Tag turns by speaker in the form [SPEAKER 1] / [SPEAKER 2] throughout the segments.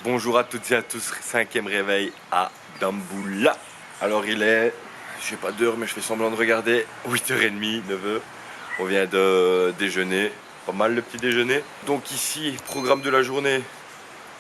[SPEAKER 1] Bonjour à toutes et à tous, 5e réveil à Damboula. Alors il est, je sais pas d'heure mais je fais semblant de regarder, 8h30, 9h. On vient de déjeuner, pas mal le petit déjeuner. Donc ici, programme de la journée,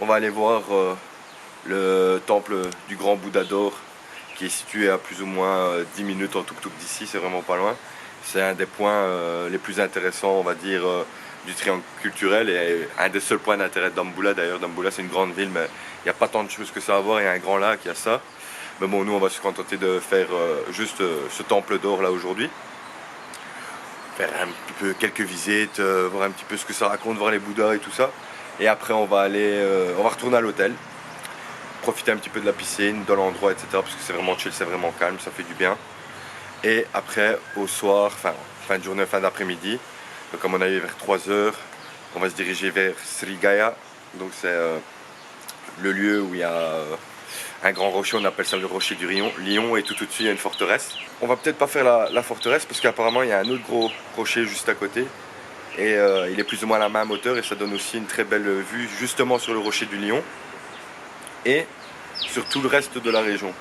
[SPEAKER 1] on va aller voir le temple du grand Bouddha d'or qui est situé à plus ou moins 10 minutes en tuk-tuk d'ici, c'est vraiment pas loin. C'est un des points les plus intéressants, on va dire, du triangle culturel et un des seuls points d'intérêt de Damboula. D'ailleurs, Damboula c'est une grande ville, mais il n'y a pas tant de choses que ça à voir. Il y a un grand lac, il y a ça. Mais bon, nous on va se contenter de faire juste ce temple d'or là aujourd'hui. Faire un petit peu quelques visites, voir un petit peu ce que ça raconte, voir les Bouddhas et tout ça. Et après on va retourner à l'hôtel, profiter un petit peu de la piscine, de l'endroit, etc. Parce que c'est vraiment chill, c'est vraiment calme, ça fait du bien. Et après au soir, fin de journée, fin d'après-midi, donc à mon avis vers 3h, on va se diriger vers Srigaya. Donc c'est le lieu où il y a un grand rocher, on appelle ça le rocher du Lion, et tout au-dessus il y a une forteresse. On va peut-être pas faire la forteresse parce qu'apparemment il y a un autre gros rocher juste à côté. Et il est plus ou moins à la même hauteur et ça donne aussi une très belle vue justement sur le rocher du Lion et sur tout le reste de la région.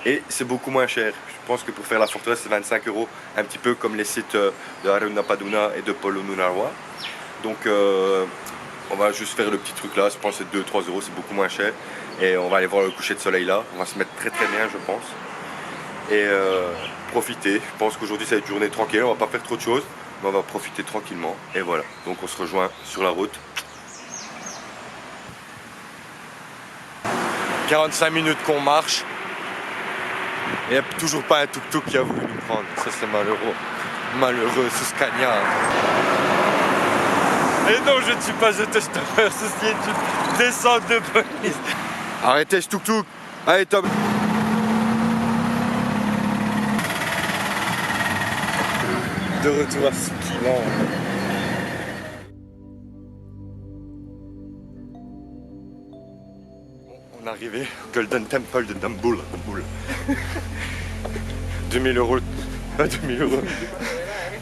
[SPEAKER 1] Et c'est beaucoup moins cher. Je pense que pour faire la forteresse c'est 25 €, un petit peu comme les sites de Arunapaduna et de Polonnaruwa. Donc on va juste faire le petit truc là, je pense que c'est 2-3 €, c'est beaucoup moins cher. Et on va aller voir le coucher de soleil là, on va se mettre très bien je pense. Et profiter, je pense qu'aujourd'hui ça va être une journée tranquille, on va pas faire trop de choses, mais on va profiter tranquillement. Et voilà, donc on se rejoint sur la route. 45 minutes qu'on marche. Et il n'y a toujours pas un tuk-tuk qui a voulu nous prendre, ça c'est malheureux, ce Scania. Et non, je ne suis pas autostoppeur, ceci est une descente de police. Arrêtez ce tuk-tuk. Allez Tom. De retour à Skilan. On est arrivé au Golden Temple de Damboula. 2000 €.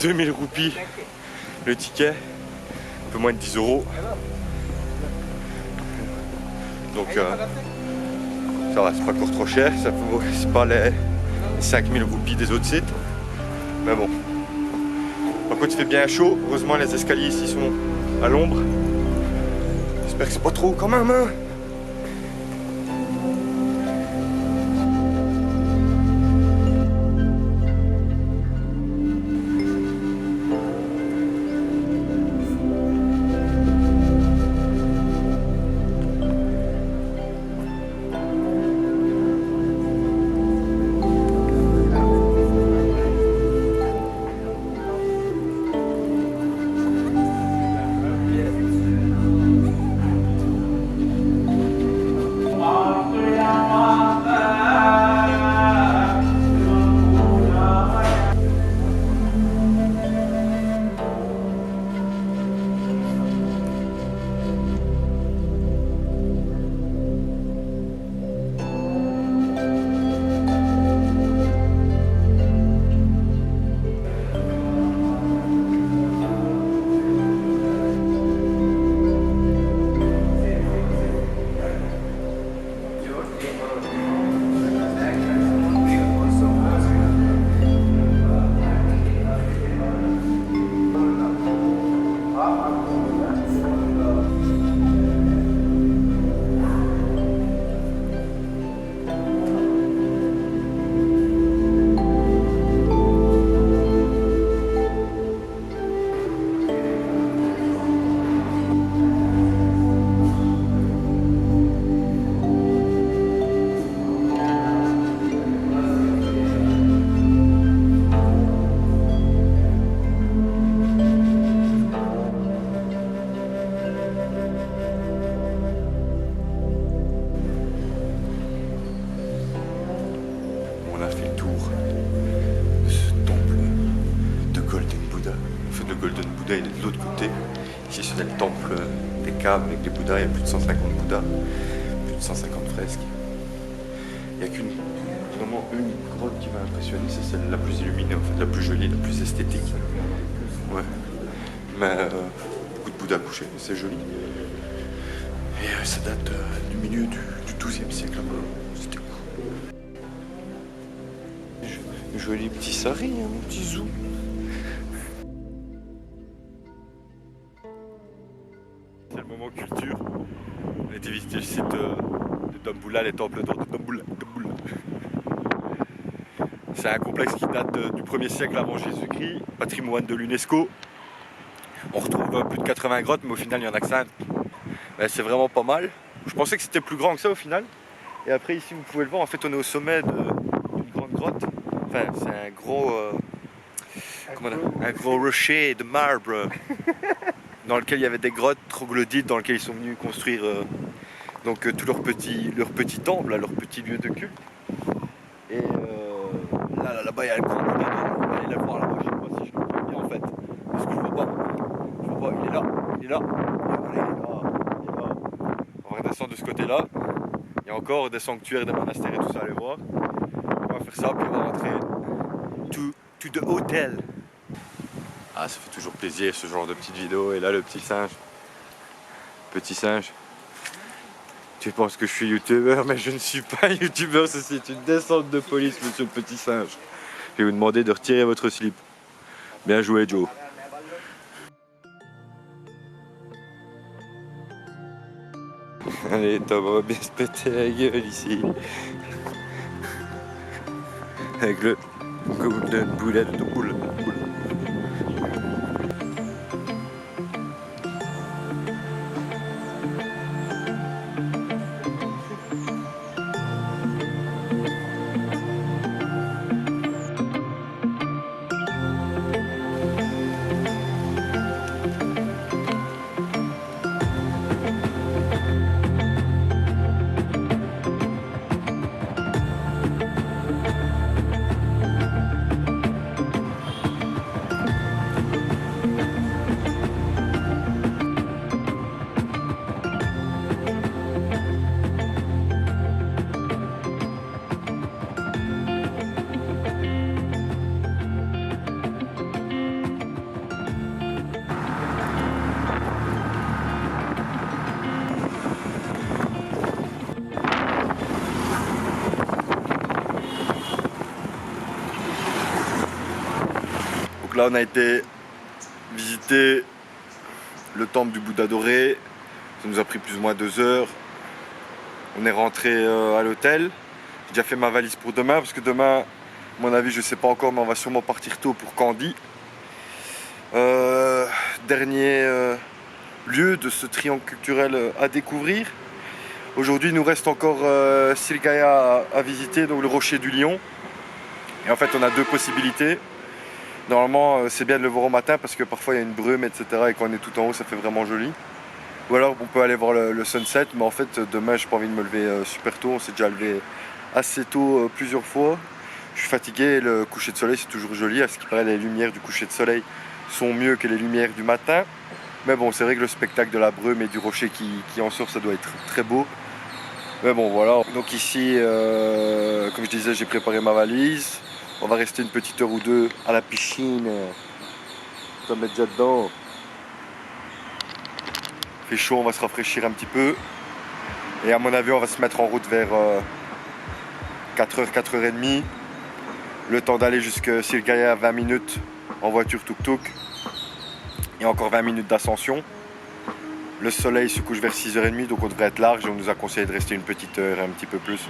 [SPEAKER 1] 2000 roupies le ticket. Un peu moins de 10 €. Donc ça va, c'est pas encore trop cher, c'est pas les 5000 roupies des autres sites. Mais bon. Par contre il fait bien chaud, heureusement les escaliers ici sont à l'ombre. J'espère que c'est pas trop quand même hein. Bouddha il est de l'autre côté. Ici c'est le temple des caves avec les Bouddhas, il y a plus de 150 Bouddhas, plus de 150 fresques. Il n'y a vraiment une grotte qui m'a impressionné, c'est celle la plus illuminée en fait, la plus jolie, la plus esthétique. Ouais. Mais beaucoup de Bouddha couché, c'est joli. Et ça date du milieu du XIIe siècle. C'était cool. Joli petit sari, hein, mon petit zoo. C'est le moment culture. On a été visiter le site de Damboula, les temples d'or de Damboula. C'est un complexe qui date du 1er siècle avant Jésus-Christ, patrimoine de l'UNESCO. On retrouve plus de 80 grottes, mais au final, il n'y en a que 5. C'est vraiment pas mal. Je pensais que c'était plus grand que ça au final. Et après, ici, vous pouvez le voir, en fait, on est au sommet d'une grande grotte. Enfin, c'est un gros rocher de marbre dans lequel il y avait des grottes troglodytes dans lesquelles ils sont venus construire tout leur petit temple, leur petit lieu de culte. Et là-bas, il y a le grand Bouddha. On va aller le voir là-bas, je sais pas si je le vois bien en fait. Parce que je vois pas. Il est là. Il est là. On va redescendre de ce côté-là. Il y a encore des sanctuaires, des monastères et tout ça à aller voir. On va faire ça, puis on va rentrer to the hotel. Ah, ça fait toujours plaisir ce genre de petite vidéo. Et là, le petit singe. Petit singe. Tu penses que je suis youtubeur, mais je ne suis pas youtubeur. Ceci est une descente de police, monsieur le petit singe. Je vais vous demander de retirer votre slip. Bien joué, Joe. Allez, Tom, on va bien se péter la gueule ici. Avec le golden bullet de boule. Là on a été visiter le temple du Bouddha doré, ça nous a pris plus ou moins 2 heures. On est rentré à l'hôtel, j'ai déjà fait ma valise pour demain parce que demain, à mon avis je sais pas encore mais on va sûrement partir tôt pour Kandy. Dernier lieu de ce triangle culturel à découvrir. Aujourd'hui il nous reste encore Sirgaya à visiter, donc le rocher du lion. Et en fait on a 2 possibilités. Normalement, c'est bien de le voir au matin parce que parfois il y a une brume, etc. Et quand on est tout en haut, ça fait vraiment joli. Ou alors on peut aller voir le sunset, mais en fait demain j'ai pas envie de me lever super tôt. On s'est déjà levé assez tôt plusieurs fois. Je suis fatigué, le coucher de soleil c'est toujours joli. À ce qui paraît, les lumières du coucher de soleil sont mieux que les lumières du matin. Mais bon, c'est vrai que le spectacle de la brume et du rocher qui en sort, ça doit être très beau. Mais bon, voilà. Donc ici, comme je disais, j'ai préparé ma valise. On va rester une petite heure ou 2 à la piscine. On va mettre déjà dedans. Il fait chaud, on va se rafraîchir un petit peu. Et à mon avis, on va se mettre en route vers 4h, 4h30. Le temps d'aller jusqu'à Sirgaya, 20 minutes en voiture tuk-tuk. Et encore 20 minutes d'ascension. Le soleil se couche vers 6h30, donc on devrait être large. Et on nous a conseillé de rester une petite heure, un petit peu plus,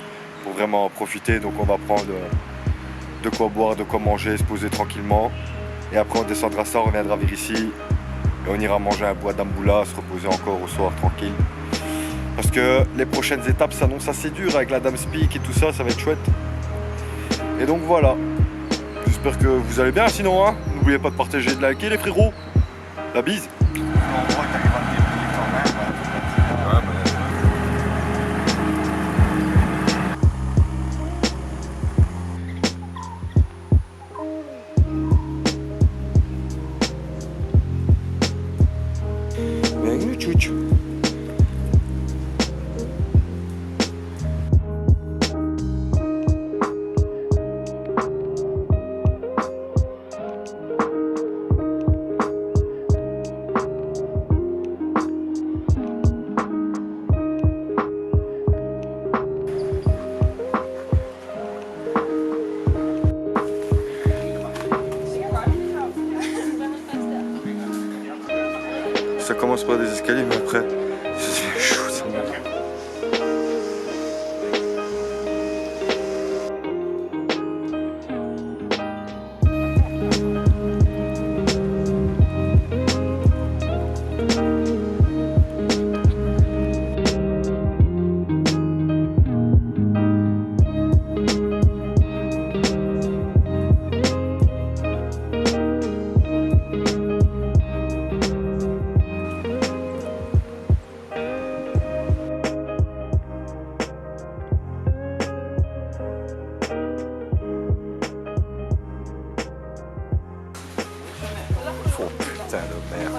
[SPEAKER 1] pour vraiment en profiter. Donc on va prendre de quoi boire, de quoi manger, se poser tranquillement. Et après on descendra ça, on reviendra vers ici. Et on ira manger un bois d'amboula, se reposer encore au soir tranquille. Parce que les prochaines étapes s'annoncent assez dures avec la Dame Speak et tout ça, ça va être chouette. Et donc voilà. J'espère que vous allez bien sinon, hein. N'oubliez pas de partager, de liker les frérots. La bise. Bienvenue, tchouch. ça commence par des escaliers, mais après, ça devient chaud, ça. Oh putain de merde.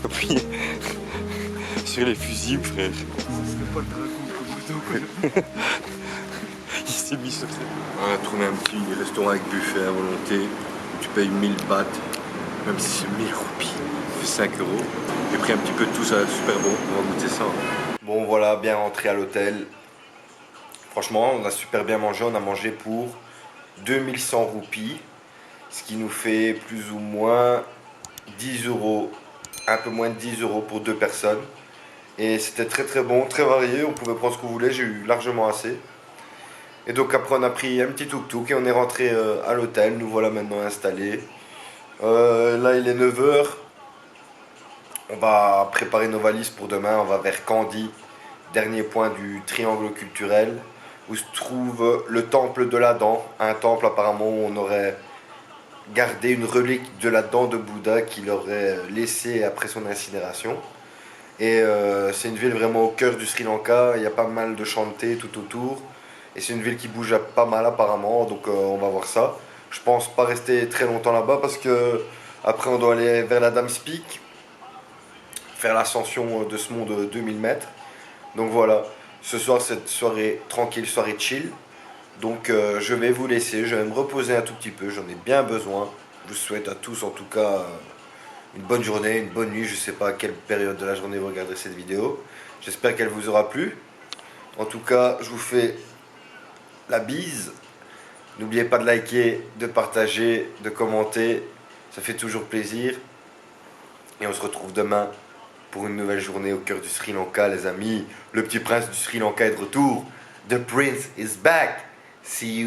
[SPEAKER 1] Appuyez sur les fusibles, frère. Il s'est mis sur ça. On a trouvé un petit restaurant avec buffet à volonté. Tu payes 1000 bahts, même si c'est 1000 roupies, ça fait 5 euros. J'ai pris un petit peu de tout, ça super bon. On va goûter ça. Bon voilà, bien rentré à l'hôtel. Franchement, on a super bien mangé. On a mangé pour 2100 roupies, ce qui nous fait plus ou moins 10 euros, un peu moins de 10 euros pour 2 personnes. Et c'était très très bon, très varié. On pouvait prendre ce qu'on voulait, j'ai eu largement assez. Et donc après on a pris un petit tuk-tuk et on est rentré à l'hôtel. Nous voilà maintenant installés. Là il est 9 h. On va préparer nos valises pour demain. On va vers Kandy, dernier point du triangle culturel, où se trouve le temple de la dent. Un temple apparemment où on aurait gardé une relique de la dent de Bouddha qu'il aurait laissée après son incinération. Et c'est une ville vraiment au cœur du Sri Lanka. Il y a pas mal de champs de thé tout autour. Et c'est une ville qui bouge pas mal apparemment, donc on va voir ça. Je pense pas rester très longtemps là-bas parce que après on doit aller vers la Dams Peak, faire l'ascension de ce mont de 2000 mètres. Donc voilà, ce soir cette soirée tranquille, soirée chill. Donc je vais vous laisser, je vais me reposer un tout petit peu, j'en ai bien besoin. Je vous souhaite à tous en tout cas une bonne journée, une bonne nuit. Je sais pas à quelle période de la journée vous regarderez cette vidéo. J'espère qu'elle vous aura plu. En tout cas, je vous fais la bise. N'oubliez pas de liker, de partager, de commenter. Ça fait toujours plaisir. Et on se retrouve demain pour une nouvelle journée au cœur du Sri Lanka, les amis. Le petit prince du Sri Lanka est de retour. The prince is back. See you.